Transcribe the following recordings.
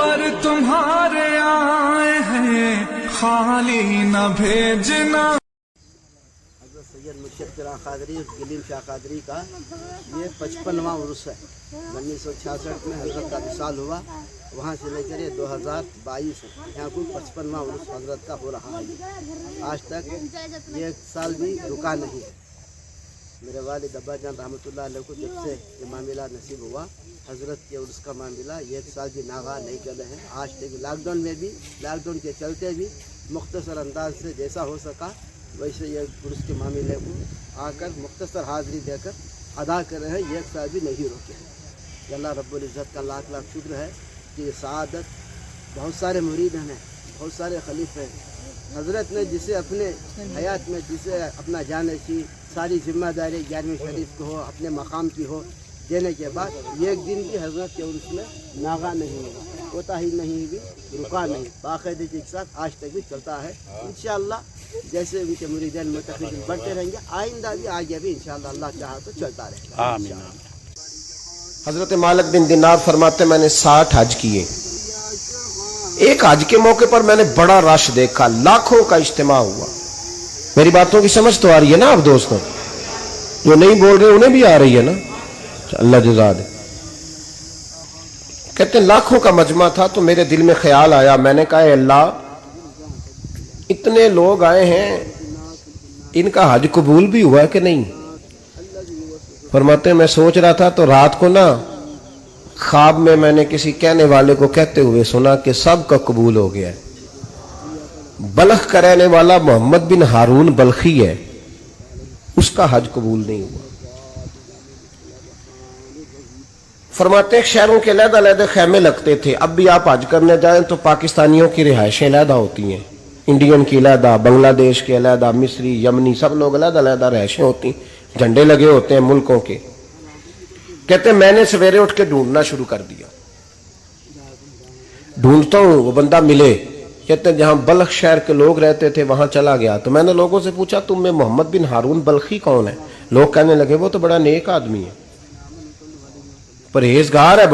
پر تمہارے آئے ہیں خالی نہ بھیجنا. حضرت سید مرشد پیران قادری گلیم شاہ قادری کا یہ 55واں عرس ہے. 1966 میں حضرت کا وصال ہوا، وہاں سے لے کر یہ 2022 یہاں کوئی 55واں عرس حضرت کا ہو رہا ہے. آج تک یہ ایک سال بھی رکا نہیں ہے. میرے والد ابا جان رحمۃ اللہ علیہ کو جب سے یہ معاملہ نصیب ہوا حضرت کے عرس کا معاملہ، یہ ایک سال بھی ناغا نہیں کر رہے ہیں. آج تک لاک ڈاؤن میں بھی، لاک ڈاؤن کے چلتے بھی مختصر انداز سے جیسا ہو سکا ویسے یہ عرس کے معاملے کو آ کر مختصر حاضری دے کر ادا کر رہے ہیں. یہ ایک سال بھی نہیں روکے ہیں. کہ اللہ رب العزت کا لاکھ لاکھ شکر ہے کہ یہ سعادت بہت سارے مرید ہیں، بہت سارے خلیفے ہیں. حضرت نے جسے اپنے حیات میں جسے اپنا جانشین ساری ذمہ داری 11ویں شریف کو ہو، اپنے مقام کی ہو، دینے کے بعد یہ ایک دن بھی حضرت کے عرس میں ناغا نہیں ہوا، کوتاہی نہیں بھی، رکا نہیں، باقاعدگی کے ساتھ آج تک بھی چلتا ہے. انشاءاللہ جیسے ان کے مریدین متقین بڑھتے رہیں گے، آئندہ بھی آگے بھی انشاءاللہ اللہ چاہا تو چلتا رہے گا. آمین. حضرت مالک بن دینار فرماتے میں نے 60 حج کیے. ایک حج کے موقع پر میں نے بڑا رش دیکھا، لاکھوں کا اجتماع ہوا. میری باتوں کی سمجھ تو آ رہی ہے نا آپ دوستوں؟ جو نہیں بول رہے انہیں بھی آ رہی ہے نا؟ اللہ جزا دے. کہتے ہیں لاکھوں کا مجمع تھا تو میرے دل میں خیال آیا، میں نے کہا اے اللہ اتنے لوگ آئے ہیں، ان کا حج قبول بھی ہوا ہے کہ نہیں؟ فرماتے ہیں میں سوچ رہا تھا تو رات کو نا خواب میں نے کسی کہنے والے کو کہتے ہوئے سنا کہ سب کا قبول ہو گیا ہے. بلخ کا رہنے والا محمد بن ہارون بلخی ہے، اس کا حج قبول نہیں ہوا. فرماتے ہیں شہروں کے علیحدہ علیحدہ خیمے لگتے تھے. اب بھی آپ حج کرنے جائیں تو پاکستانیوں کی رہائشیں علیحدہ ہوتی ہیں، انڈین کی علیحدہ، بنگلہ دیش کے علیحدہ، مصری، یمنی، سب لوگ علیحدہ علیحدہ رہائشیں ہوتی ہیں، جھنڈے لگے ہوتے ہیں ملکوں کے. کہتے ہیں میں نے سویرے اٹھ کے ڈھونڈنا شروع کر دیا. ڈھونڈتا ہوں وہ بندہ ملے. کہتے ہیں جہاں بلخ شہر کے لوگ رہتے تھے وہاں چلا گیا تو میں نے لوگوں سے پوچھا تم میں محمد بن ہارون بلخی کون ہے؟ لوگ کہنے لگے وہ تو بڑا نیک آدمی ہے، پرہیزگار ہے،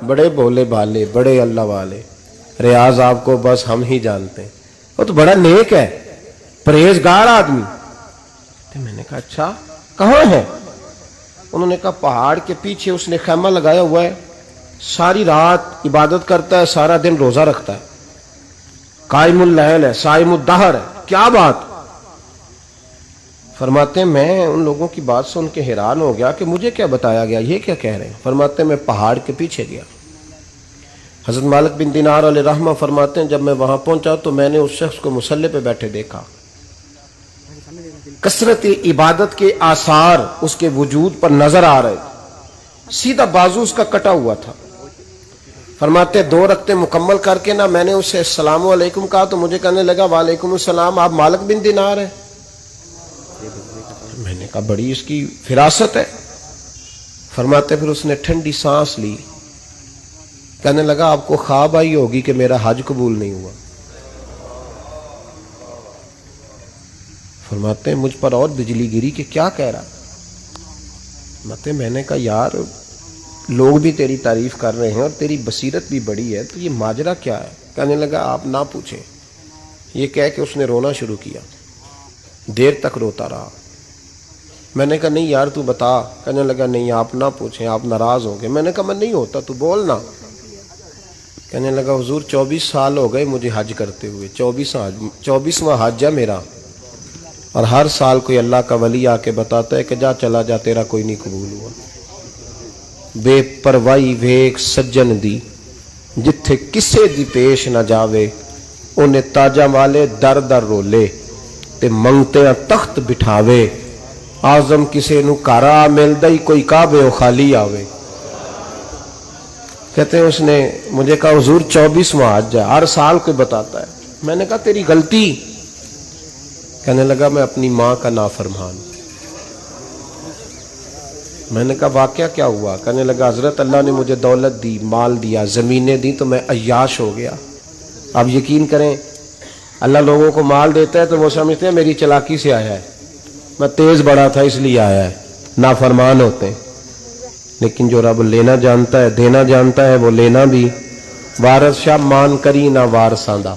بڑے بولے بالے، بڑے اللہ والے، ریاض آپ کو بس ہم ہی جانتے ہیں، وہ تو بڑا نیک ہے، پرہیزگار آدمی. تو میں نے کہا اچھا کہاں ہے؟ انہوں نے کہا پہاڑ کے پیچھے اس نے خیمہ لگایا ہوا ہے، ساری رات عبادت کرتا ہے، سارا دن روزہ رکھتا ہے، قائم اللیل ہے، صائم الدہر ہے. کیا بات؟ فرماتے ہیں میں ان لوگوں کی بات سن کے حیران ہو گیا کہ مجھے کیا بتایا گیا، یہ کیا کہہ رہے ہیں. فرماتے ہیں میں پہاڑ کے پیچھے گیا. حضرت مالک بن دینار علیہ رحمہ فرماتے ہیں جب میں وہاں پہنچا تو میں نے اس شخص کو مصلی پہ بیٹھے دیکھا. کثرت عبادت کے آثار اس کے وجود پر نظر آ رہے. سیدھا بازو اس کا کٹا ہوا تھا. فرماتے 2 رکعتیں مکمل کر کے نا میں نے اسے السلام علیکم کہا تو مجھے کہنے لگا وعلیکم السلام، آپ مالک بن دینار ہیں؟ میں نے کہا بڑی اس کی فراست ہے. فرماتے پھر اس نے ٹھنڈی سانس لی، کہنے لگا آپ کو خواب آئی ہوگی کہ میرا حج قبول نہیں ہوا. فرماتے ہیں مجھ پر اور بجلی گری کہ کیا کہہ رہا. فرماتے میں نے کہا یار لوگ بھی تیری تعریف کر رہے ہیں اور تیری بصیرت بھی بڑی ہے، تو یہ ماجرا کیا ہے؟ کہنے لگا آپ نہ پوچھیں. یہ کہہ کے اس نے رونا شروع کیا. دیر تک روتا رہا. میں نے کہا نہیں یار تو بتا. کہنے لگا نہیں آپ نہ پوچھیں، آپ ناراض ہوں گے. میں نے کہا میں نہیں ہوتا، تو بولنا. کہنے لگا حضور 24 سال ہو گئے مجھے حج کرتے ہوئے، 24واں حج ہے میرا، اور ہر سال کوئی اللہ کا ولی آ کے بتاتا ہے کہ جا چلا جا تیرا کوئی نہیں قبول ہوا. بے پروائی ویک سجن دی جتھے کسے دی پیش نہ جاوے، انہیں تاجاں والے در در رولے تے منگتے تخت بٹھاوے. آزم کسے نو کارا ملدا ہی کوئی کعبے او خالی آوے. کہتے ہیں اس نے مجھے کہا حضور 24واں حج ہے، ہر سال کوئی بتاتا ہے. میں نے کہا تیری غلطی. کہنے لگا میں اپنی ماں کا نافرمان. میں نے کہا واقعہ کیا ہوا؟ کہنے لگا حضرت اللہ نے مجھے دولت دی، مال دیا، زمینیں دی تو میں عیاش ہو گیا. آپ یقین کریں اللہ لوگوں کو مال دیتا ہے تو وہ سمجھتے ہیں میری چلاکی سے آیا ہے، میں تیز بڑا تھا اس لیے آیا ہے. نافرمان ہوتے ہیں. لیکن جو رب لینا جانتا ہے، دینا جانتا ہے، وہ لینا بھی ਵਾਰਸ ਸ਼ਾਹ ਮਾਨ ਕਰੀ ਨਾ ਵਾਰਸਾਂ ਦਾ,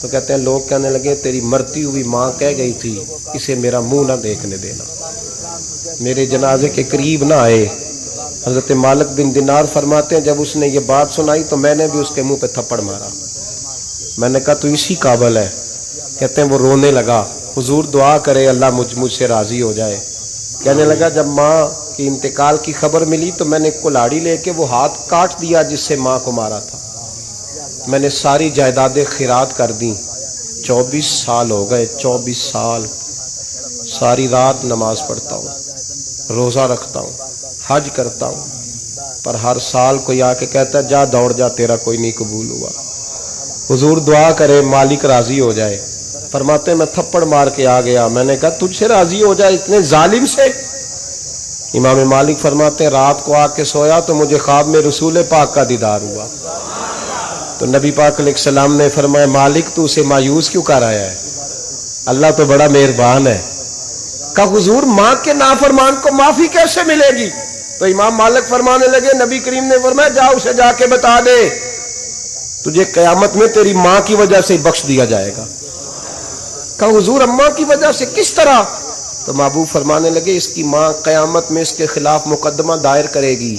تو کہتے ہیں لوگ کہنے لگے تیری مرتی ہوئی ماں کہہ گئی تھی اسے میرا منہ نہ دیکھنے دینا، میرے جنازے کے قریب نہ آئے۔ حضرت مالک بن دینار فرماتے ہیں جب اس نے یہ بات سنائی تو میں نے بھی اس کے منہ پہ تھپڑ مارا، میں نے کہا تو اسی قابل ہے۔ کہتے ہیں وہ رونے لگا، حضور دعا کرے اللہ مجھ سے راضی ہو جائے۔ کہنے لگا جب ماں کی انتقال کی خبر ملی تو میں نے کلاڑی لے کے وہ ہاتھ کاٹ دیا جس سے ماں کو مارا تھا، میں نے ساری جائیدادیں خیرات کر دیں۔ 24 سال ہو گئے، 24 سال ساری رات نماز پڑھتا ہوں، روزہ رکھتا ہوں، حج کرتا ہوں، پر ہر سال کوئی آ کے کہتا ہے جا دوڑ جا تیرا کوئی نہیں قبول ہوا۔ حضور دعا کرے مالک راضی ہو جائے۔ فرماتے میں تھپڑ مار کے آ گیا، میں نے کہا تجھ سے راضی ہو جائے اتنے ظالم سے؟ امام مالک فرماتے ہیں رات کو آ کے سویا تو مجھے خواب میں رسول پاک کا دیدار ہوا، تو نبی پاک علیہ السلام نے فرمایا مالک تو اسے مایوس کیوں کر آیا ہے، اللہ تو بڑا مہربان ہے۔ کہا حضور ماں کے نافرمان کو معافی کیسے ملے گی؟ تو امام مالک فرمانے لگے نبی کریم نے فرمایا جا اسے جا کے بتا دے تجھے قیامت میں تیری ماں کی وجہ سے بخش دیا جائے گا۔ کہا حضور اماں کی وجہ سے کس طرح؟ تو محبوب فرمانے لگے اس کی ماں قیامت میں اس کے خلاف مقدمہ دائر کرے گی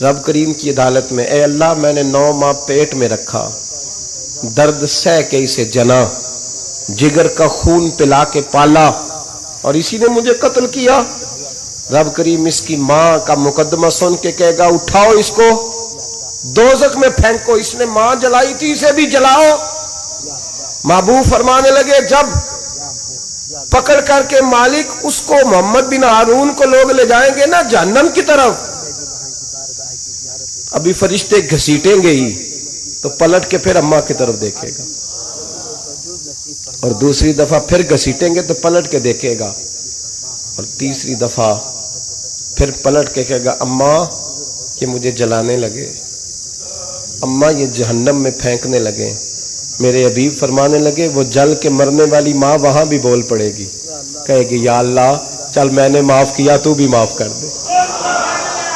رب کریم کی عدالت میں، اے اللہ میں نے 9 ماہ پیٹ میں رکھا، درد سہ کے اسے جنا، جگر کا خون پلا کے پالا اور اسی نے مجھے قتل کیا۔ رب کریم اس کی ماں کا مقدمہ سن کے کہے گا اٹھاؤ اس کو دوزخ میں پھینکو، اس نے ماں جلائی تھی اسے بھی جلاؤ۔ محبوب فرمانے لگے جب پکڑ کر کے مالک اس کو محمد بن ہارون کو لوگ لے جائیں گے نا جہنم کی طرف، ابھی فرشتے گھسیٹیں گے ہی تو پلٹ کے پھر اماں کی طرف دیکھے گا، اور دوسری دفعہ پھر گھسیٹیں گے تو پلٹ کے دیکھے گا، اور تیسری دفعہ پھر پلٹ کے کہے گا اماں یہ مجھے جلانے لگے، اماں یہ جہنم میں پھینکنے لگے۔ میرے حبیب فرمانے لگے وہ جل کے مرنے والی ماں وہاں بھی بول پڑے گی، کہے گی یا اللہ چل میں نے معاف کیا تو بھی معاف کر دے،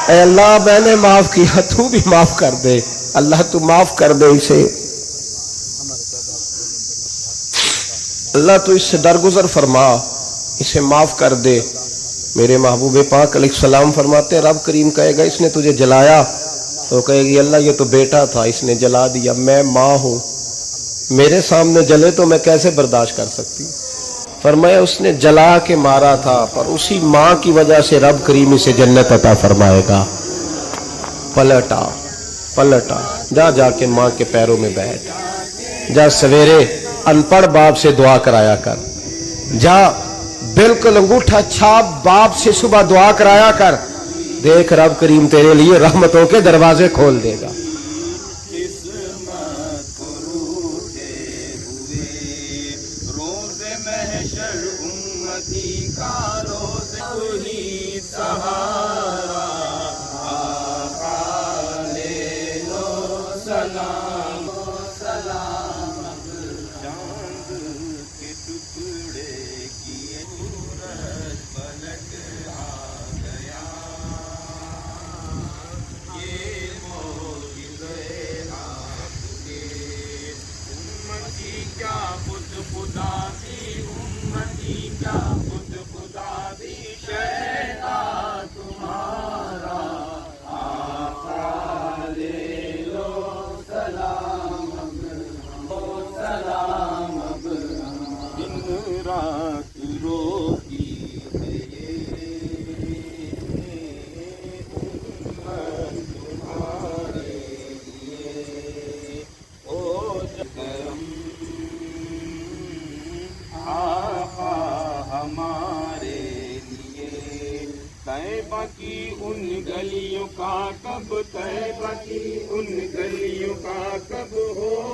اے اللہ میں نے معاف کیا تو بھی معاف کر دے، اللہ تو معاف کر دے اسے، اللہ تو اس سے درگزر فرما، اسے معاف کر دے۔ میرے محبوب پاک علیہ السلام فرماتے ہیں رب کریم کہے گا اس نے تجھے جلایا، تو کہے گی اللہ یہ تو بیٹا تھا اس نے جلا دیا، میں ماں ہوں میرے سامنے جلے تو میں کیسے برداشت کر سکتی؟ فرمایا اس نے جلا کے مارا تھا پر اسی ماں کی وجہ سے رب کریم اسے جنت عطا فرمائے گا۔ پلٹا پلٹا جا جا کے ماں کے پیروں میں بیٹھ جا، سویرے ان پڑھ باپ سے دعا کرایا کر، جا بالکل انگوٹھا چھاپ باپ سے صبح دعا کرایا کر، دیکھ رب کریم تیرے لیے رحمتوں کے دروازے کھول دے گا۔ طیبہ کی ان گلیوں کا کب، طیبہ کی ان گلیوں کا کب ہو